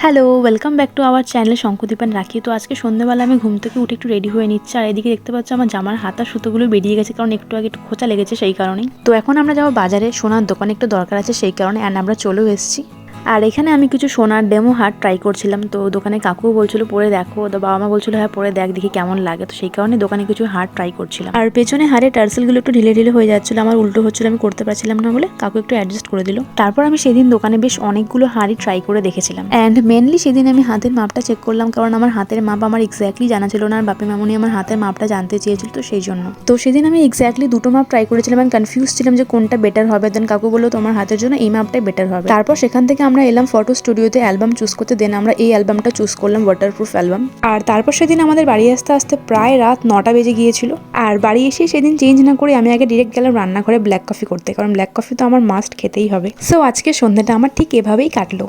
Hello, welcome back to our channel Shankudeep and Rakhi. তো আজকে সন্ধ্যেবেলা আমি ঘুম থেকে উঠে একটু রেডি হয়ে নিচ্ছি, আর এদিকে দেখতে পাচ্ছি আমার জামার হাতার সুতোগুলো বেরিয়ে গেছে, কারণ একটু আগে একটু খোঁচা লেগেছে সেই কারণেই। তো এখন আমরা যাবো বাজারে, সোনার দোকানে একটু দরকার আছে সেই কারণে, অ্যান্ড আমরা চলেও এসেছি। আর এখানে আমি কিছু সোনার ডেমো হার ট্রাই করছিলাম। তো দোকানে কাকুও বলছিল পরে দেখো, তো বাবা মা বলছিল হ্যাঁ পরে দেখ দেখি কেমন লাগে। তো সেই কারণে দোকানে কিছু হার ট্রাই করছিলাম। আর পেছনে হারের টার্সেলগুলো একটু ঢিলে ঢিলে হয়ে যাচ্ছিল, আমার উল্টো হচ্ছিল, আমি করতে পারছিলাম না বলে কাকু একটু অ্যাডজাস্ট করে দিল। তারপর আমি সেদিন দোকানে বেশ অনেকগুলো হারই ট্রাই করে দেখেছিলাম, অ্যান্ড মেনলি সেদিন আমি হাতের মাপটা চেক করলাম, কারণ আমার হাতের মাপ আমার এক্স্যাক্টলি জানা ছিল না, আর বাপি মামুনি আমার হাতের মাপটা জানতে চেয়েছিল, তো সেই জন্য। তো সেদিন আমি এক্স্যাক্টলি দুটো মাপ ট্রাই করেছিলাম, আমি কনফিউজ ছিলাম যে কোনটা বেটার হবে। দেন কাকু বললো তোমার হাতের জন্য এই মাপটাই বেটার হবে। তারপর সেখান থেকে আমরা এলাম ফটো স্টুডিওতে অ্যালবাম চুজ করতে। দেন আমরা এই অ্যালবামটা চুজ করলাম, ওয়াটারপ্রুফ অ্যালবাম। আর তারপর সেদিন আমাদের বাড়ি আসতে আসতে প্রায় রাত 9টা বেজে গিয়েছিল। আর বাড়ি এসে সেদিন চেঞ্জ না করে আমি আগে ডিরেক্ট গেলাম রান্নাঘরে ব্ল্যাক কফি করতে, কারণ ব্ল্যাক কফি তো আমার মাস্ট খেতেই হবে। সো আজকে সন্ধ্যাটা আমার ঠিক এভাবেই কাটলো।